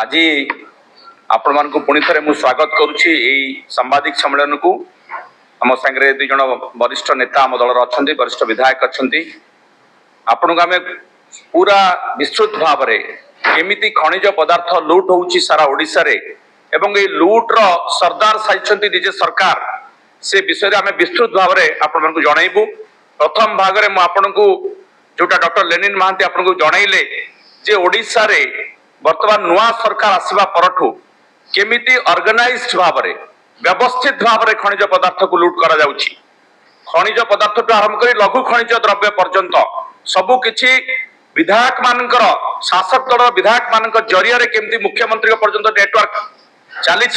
आज आपण मान पुणी थे मुझे स्वागत करुच्ची सांबादिक सम्मेलन को आम सांगे दुई जन वरिष्ठ नेता आम दल अच्छा वरिष्ठ विधायक अच्छा आपण को आम पूरा विस्तृत भाव में केमी खनिज पदार्थ लुट हो सारा ओडिशा रे एवं ये लुट्र सरदार साइंट निजे सरकार से विषय आम विस्तृत भाव में आपण को जनइबू। प्रथम भाग में मुझे जोटा डॉक्टर लेनिन महांती आपको जनइले जे ओडिशा रे वर्तमान नुआ सरकार आसवा परठू केमिति ऑर्गेनाइज्ड भाव में व्यवस्थित भाव में खनिज पदार्थ को लुट करा जाउछि। खनिज पदार्थ टू आरंभ करी लघु खनिज द्रव्य पर्यंत सबु किछि विधायक मानकर शासक दल विधायक मानकर जरिया रे केमिति मुख्यमंत्री पर्यंत नेटवर्क चली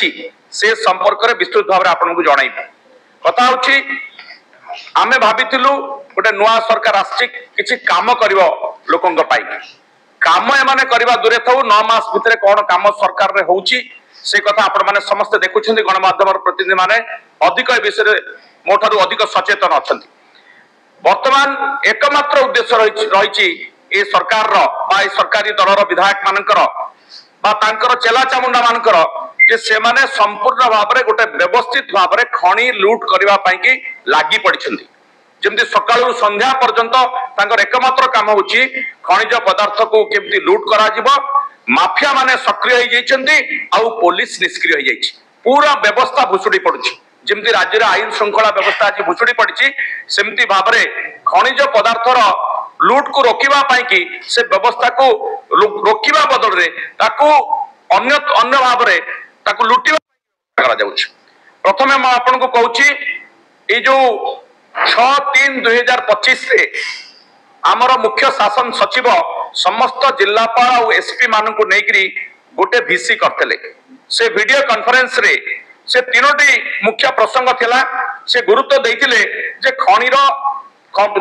से संपर्क में विस्तृत भाव में आपको जनइबू। कथा होछि आमे भाबिथिलु गोटे नुआ सरकार आछि किछि काम करिवो लोकंक पाई काम एमाने करबा दूरे थाउ 9 मास भितरे कोन काम सरकार रे होउछि से कथा आपण माने समस्त देखुछन्ती गणमाध्यम प्रतिनिधि माने अधिक विषय मोठारु अधिक सचेतन अछन्ती। वर्तमान एकमात्र उद्देश्य रहिछि ए सरकार रो बा ए सरकारी दल रो विधायक मानकर बा तांकर चेला चामुंडा मानकर जे से माने संपूर्ण भाव में गोटे व्यवस्थित भाव में खनि लुट करबा पई कि लागि पड़िछन्ती। जमती सकाळु संध्या पर्यंत तांकर एकमात्र काम होछि खनिज पदार्थ को केमती लुट करा जिवो। माफिया माने सक्रिय हो जाइछन्ती आउ पुलिस निष्क्रिय हो जाइछि। पूरा व्यवस्था भुसुडी पड़ुछि जमती राज्य रे आईन श्रृंखला व्यवस्था आज भुसुडी पड़िछि सेमती भाव में खनिज पदार्थर लुट को रोकिबा पई कि से व्यवस्था को रोकिबा बदल रे ताकू अन्य भाव में ताकू लुटिबा करा जाउछि। प्रथमे म आपन को कहूछि ए जो 6/3/2025 रे आमर मुख्य शासन सचिव समस्त जिलापाल और एसपी मान को नेकरी गोटे भिसी करते से वीडियो कॉन्फ्रेंस रे से तीनोटी मुख्य प्रसंग थिला से गुरुत्व देइतिले जे खनिर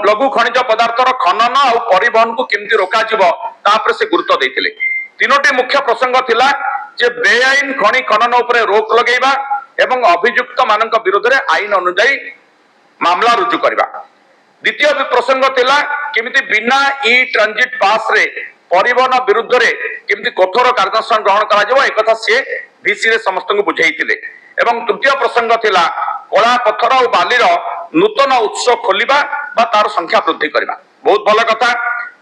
लघु खनिज पदार्थर खनन और परिवहन को केमती रोका जिवो तापर से गुरुत्व देइतिले। तीनोटी मुख्य प्रसंग थिला जे बेआईन खनि खनन उपरे रोक लगेबा एवं अभियुक्त मानक विरोध रे आईन अनुसार मामला रुजु करबा। द्वितीय प्रसंग थिला केमिति बिना ई ट्रांजिट पास रे परिवहन विरुद्ध रे केमिति कठोर कार्यानुष्ठान ग्रहण करा जेबो एकथा से भिसी रे समस्त को बुझाइतिले। एवं तृतीय प्रसंग थिला कला पत्थर और बालीर नूतन उत्स खोलिबा बा तार संख्या वृद्धि करबा। बहुत भल कथा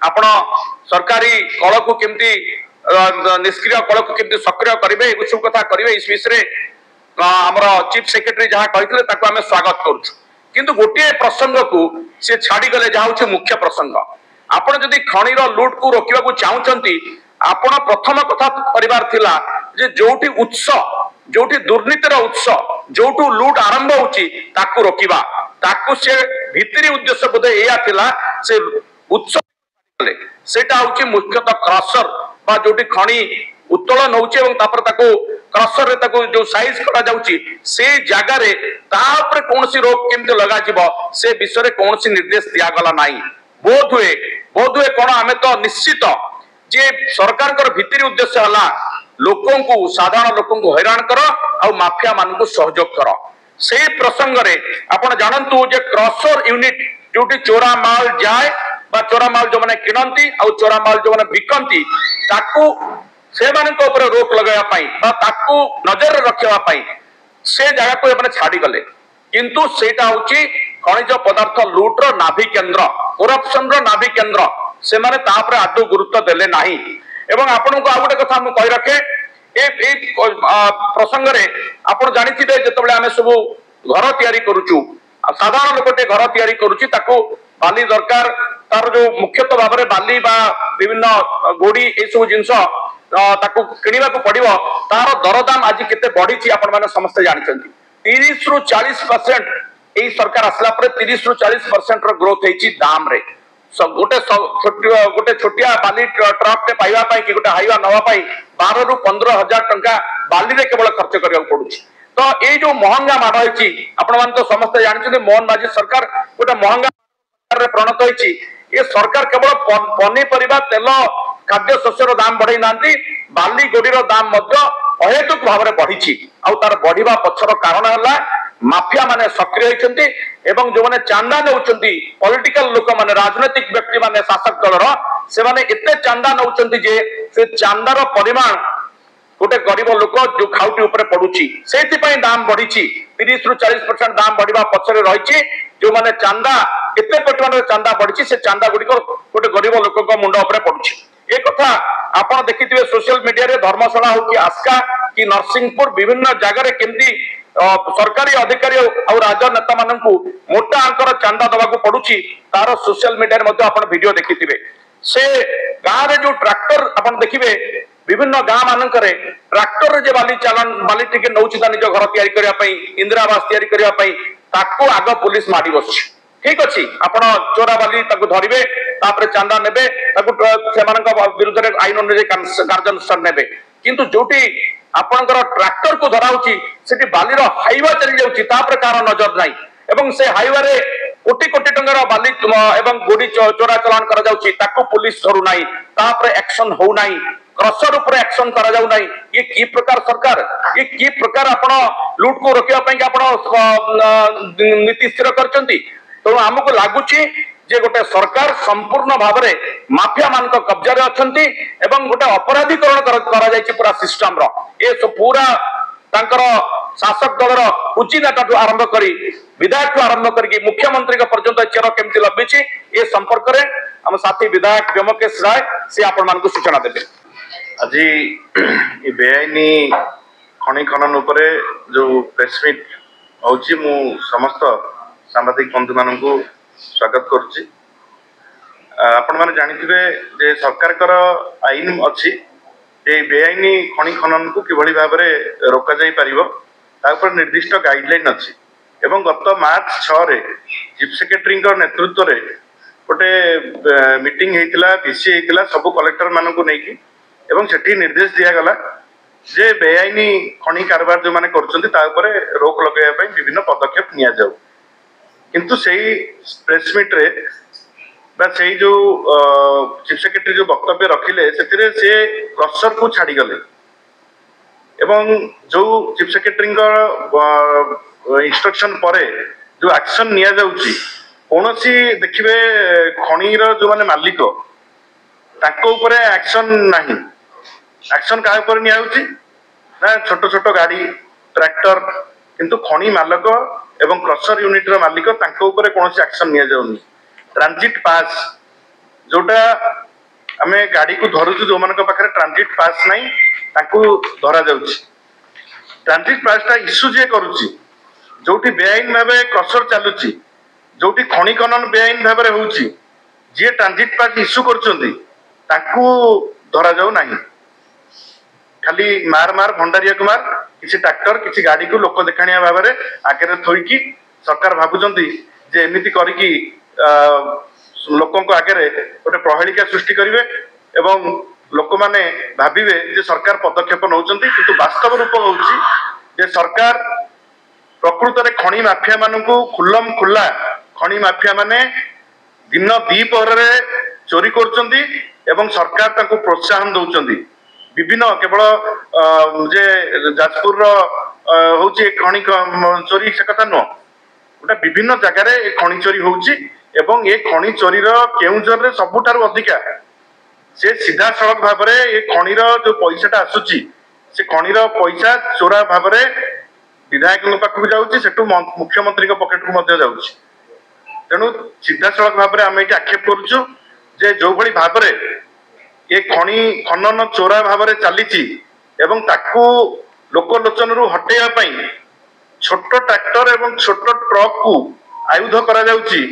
आपण सरकारी कल को केमिति निष्क्रिय कल को केमिति सक्रिय करिवे ए सब कथा करिवे इस विषय रे हमर चीफ सेक्रेटरी जहा कहितले ताको हमें स्वागत करूछु। किंतु गोटे प्रसंग को से छाड़ी गले जाउछ मुख्य प्रसंग आपण जदि खनिर लूट को रोकिबा को चाहुचंती आपण प्रथम कथा परिवार थिला जे जोठी उत्स जोठी दुर्नीतिर उत्स जोठू लूट आरंभ होची ताकू रोकिबा ताकू से भितरी उद्देश्य बोधे एया थिला से उत्स सेटा होची मुख्यतः क्रशर बा जोठी खनि उत्तोलन होची एवं तापर ताकू क्रशर रे ताकू जो साइज करा जाउची से जागा रे तापर कोनसी रोक केमते लगा जिवो से विषय रे कोनसी निर्देश दिया गला नाही। बोध हुए कोन हमें तो निश्चित जे सरकार कर भितरी उद्देश्य हला लोकों को साधारण लोकों को हैरान करो और माफिया मान को सहयोग करो। से प्रसंग रे आपण जानंतु जे क्रशर यूनिट जोटी चोरा माल जाए बा चोरा माल जो माने किनंती और चोरा माल जो माने बिकंती ताकू से मान को ऊपर रोक लगाया पाई बा ताकू नजर रखिया पाई से जगह को एमने छाड़ी गले। किंतु सेटा होची खनिज पदार्थ लूट्र नाभि केंद्र करप्शन रो नाभि केंद्र से माने तापर आदौ गुरुत्व देले नाही। एवं आपण को आ गोटे कथा हम कहि रखे ए प्रसंग रे आपण जानिथिबे जेतबेले आमे सब घर तयारी करूचु साधारण लोकटे घर तयारी करूची ताको बाली दरकार तार जो मुख्यतः भाव में बाली बा विभिन्न गोड़ी ए सब जिंस ताको किनिबा को पड़िबो तार दरदाम आज केते बढ़ी आपण माने समस्त जानिछंती 30 रु 40% ए सरकार असला पर 30 रु 40% रो ग्रोथ हेची दाम रे सब गोटे छोटिया बाली ट्रक टे पाइबा पाई कि गोटे हाईवा नवा पाई 12 रु 15 हजार टंका बाली रे केवल खर्च करिया पडुची। तो ए जो महंगा माड हेची आपण मान तो समस्त जानिछंती मोहन माझी सरकार गोटे महंगा रे प्रणत हेची ए सरकार केवल पनी परिबा तेल खाद्य शस्यर दाम बढ़ाई नांती बाली गोडीर दाम मध्य अहेतुक भाव में बढ़ी आउ तार बढ़िबा पछर कारण हला माफिया माने सक्रिय होइछंती एवं जो माने चांदा नउछंती पॉलिटिकल लोक माने राजनीतिक व्यक्ति माने शासक दलर से माने एते चांदा नउछंती जे से चांदार परिमाण गोटे गरीब लोक जो खाउटी ऊपर पड़ुची से दाम बढ़ी 30 ରୁ 40% दाम बढ़िया पछरे रही जो माने चांदा केते परिमाण चांदा बढ़ी से चांदा गुड़िक गोटे गरीब लोक मुंड उपर पड़ुची ए कथा आपण देखिथिबे सोशल मीडिया रे धर्मशाला हो कि आस्का कि नरसिंहपुर विभिन्न जगह केमती सरकारी अधिकारी और राजनेता मानू मोटा अंकर चांदा दवाक पड़ुची तार सोशल मीडिया आप वीडियो देखिथिबे से गाँव रे जो ट्रैक्टर आप देखिए विभिन्न गाँ मानक ट्रैक्टर जे बाली चालान बाली टिके नौछि निज घर तैयारी करिया पई इंदिरा आवास तैयारी करिया पई ताको आग पुलिस मारी बसछि ठीक अछि आपण चोरा बाली ताको धरिबे तापर चांदा नेबे ताको सेमानक विरुद्ध रे आईन अनुसार कार्यानुष्ठान नेबे किंतु जोटी आपनकर ट्रैक्टर को धराउछि सेठी बालीर हाईवा चली जाउछि तापर कार नजर नाही एवं से हाईवा रे कोटी कोटी टंकार बाली एवं गोडी चोरा चलान करा जाउछि ताको पुलिस धरु नाही तापर एक्शन हो नाही क्रसर ऊपर एक्शन करा जाउ नाही ये की प्रकार सरकार ये की प्रकार आपण लूट को रोकिया पई कि आपण नीति स्थिर करचंती तो हमको लागुची जे गोटे सरकार संपूर्ण भाव में माफिया मान कब्जा रे अछंती एवं गोटे अपराधीकरण करा जायछि पूरा सिस्टम रो ए पूरा तांकर शासक दलर कुचिनाटा आरंभ करी विधायक आरंभ करके मुख्यमंत्री पर्यंत चेर केमती लंबी ए संपर्क में हम साथी विधायक व्योमकेश राय से आपण मान सूचना देबे आज बेआईनी खनि खनन उपरे जो प्रेस मीट होची मु समस्त सांबादिक बंधु मानू स्वागत करुच्ची आपण मैंने जानिथिबे जे सरकार कर आईन अच्छी जे बेआईनी खनि खनन को किभली भाव में रोका जाई परिबो ता ऊपर निर्दिष्ट गाइडलाइन अच्छी एवं गत मार्च 6 रे चीफ सेक्रेटरी नेतृत्व रे गोटे मीटिंग हेतिला बीसी हेतिला सब कलेक्टर मानू नहीं एवं सेठी निर्देश दिया गला जे बेआईनी खनि कारबार जो माने करछन्ती ता ऊपर रोक लगाया पई विभिन्न पदक्षेप निया जाऊ किंतु सेही प्रेस मीट रे बा सेही जो चीफ सेक्रेटरी जो वक्तव्य रखिले सेतिरे से क्रसर को छाड़ी गले एवं जो चीफ सेक्रेटरी इंस्ट्रक्शन परे जो एक्शन निया जाउची कोनोसी देखिबे खनिर जो माने मालिक ताको ऊपर एक्शन नाही एक्शन का ऊपर निया होची ना छोट छोट गाड़ी ट्रैक्टर किंतु खनि मालिक एवं क्रसर यूनिट रो मालिक ताको ऊपर कोनोसी एक्शन निया जाउनी ट्रांजिट पास जोटा आमे गाड़ी को धरुछु जो मानक पाखरे ट्रांजिट पास नाही ताको धरा जाउची ट्रांजिट पास ता इश्यू जे करूची जोटी बेआईन भाबे क्रसर चालुची जोटी खनि खनन बेआईन भाबे होउची जे ट्रांजिट पास इश्यू करचोंदी ताको धरा जाउ नाही खाली मार मार भंडारिया कुमार किसी ट्रैक्टर किसी गाड़ी को लोक देखाणिया भाव में आगे थोईकी सरकार भावुंट जे एमती करिकी लोक आगे गोटे प्रहेलिका सृष्टि करेंगे एवं लोक मैंने भाविबे जे सरकार पदक्षेप नौचंती किंतु वास्तव रूप होउची जे सरकार प्रकृत में खनि माफिया मानू खुल्लम खुल्ला खनि माफिया माने दिन दीपहर चोरी करचंती एवं सरकार तांको प्रोत्साहन दौचंती विभिन्न केवल जे जाजपुर होची खनि चोरी से कथा नुह गोटे विभिन्न जगार खनि चोरी होची एवं ये खनि चोरी केउंझर रे सबुठारु अधिका से सीधा सड़क भाव में ये खनिर जो पैसाटा आसुची से खनिर पैसा चोरा भाव में विधायक पाखक जाऊँ मुख्यमंत्री पकेट को जाऊँगी तेणु सीधा सड़क भाव में आम ये आक्षेप करुचु जे जो भली भाव में ये खनि खनन चोरा भाव में चली एवं ताकू लोकलोचन रु हटेया पई छोट ट्रैक्टर एवं छोट ट्रक को आयुध करा जाउची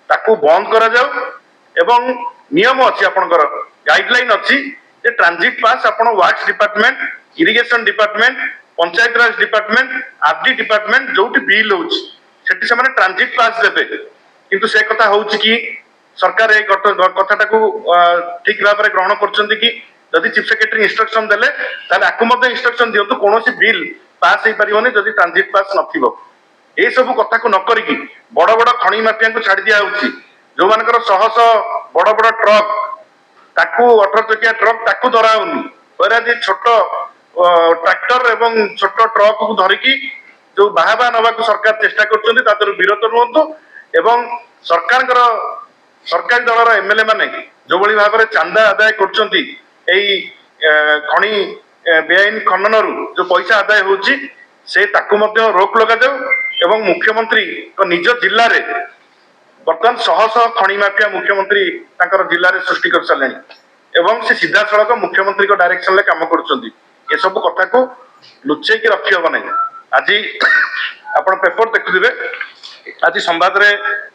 ताकू बंद करा जाऊ एवं नियम अच्छी आपनकर गाइडलाइन अच्छी जे ट्रांजिट पास आपण works department irrigation department panchayat raj department RD department जोटी बिल होची सेठी से माने ट्रांजिट पास देबे किंतु से कथा होची कि सरकार ए कथाटा को ठीक भाव में ग्रहण करछंती कि जदि चीफ सेक्रेटरी इंस्ट्रक्शन देले ताले आकु मध्ये इंस्ट्रक्शन दियंतु कोनोसी बिल पास हे परिबोनी जदि ट्रांजिट पास नथिबो ए सब कथा को न करिकि बड़ बड़ खनि माफिया को छाड़ दिया होची जो मानकर शह शह बड़ बड़ ट्रक ताकू 18 चकिया ट्रक ताकू धरा होनी वरा जे छोट ट्रैक्टर एवं छोट ट्रक को धरिकी जो बाहाबा नवा को सरकार चेष्टा करछंती तादर विरत रुहंतु एवं सरकारी दलर एमएलए माने जो बड़ी भाव में चांदा आदाय करछंती एई खनि बेआईन खनन जो पैसा आदाय होची से ताकू मध्य रोक लगा जाऊ एवं मुख्यमंत्री निज जिले में बर्तमान शह शह खनि माफिया मुख्यमंत्री जिले में सृष्टि कर सारे एवं से सीधा सड़क मुख्यमंत्री डायरेक्शन में काम कर सब कथा को लुचेक रखी हम ना आज आप पेपर देखुवे आज संवाद रे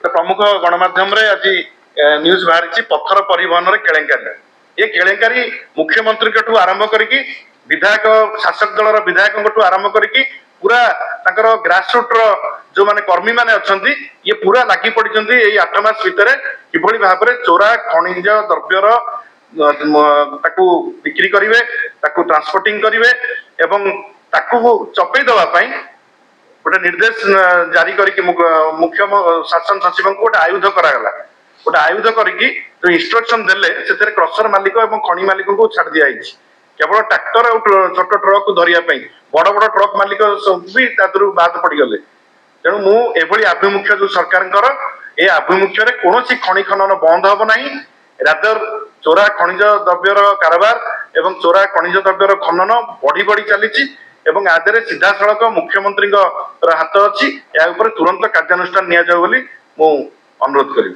प्रमुख गणमाध्यम रे आज न्यूज बाहरी पत्थर परिवहन रे केलेंकारी ये केलेंकारी मुख्यमंत्री आरंभ करके विधायक शासक दल विधायक आरंभ करके पूरा ग्रासरूट जो माने कर्मी माने अछंती ये पूरा लागी पड़िचंती एई 8 मास भितरे किभली भाबरे चोरा खनिज द्रव्यर ताकू बिक्री करिवे ताकू ट्रांसपोर्टिंग करिवे एवं ताकू चपई दवा पई गोटे निर्देश जारी करके मुख्य शासन सचिव को गोटे आयुध करागला गोटे आयुध करके जो इंस्ट्रक्शन देले से क्रसर मालिक और खनि मालिक को छाड़ दिया केवल ट्रैक्टर और छोट ट्रक को धरिया बड़ बड़ ट्रक मालिक भी बाद पड़गले तेणु मुझे आभिमुख्य जो सरकार ये आभिमुख्य कौन खनि खनन बंद हम ना रादर चोरा खनिज द्रव्यर कारबार एवं चोरा खनिज द्रव्यर खनन बढ़ी बढ़ी चली एवं आदे सीधा सड़क मुख्यमंत्री हाथ अच्छी या तुरंत कार्यानुष्ठान नि अनुरोध करी।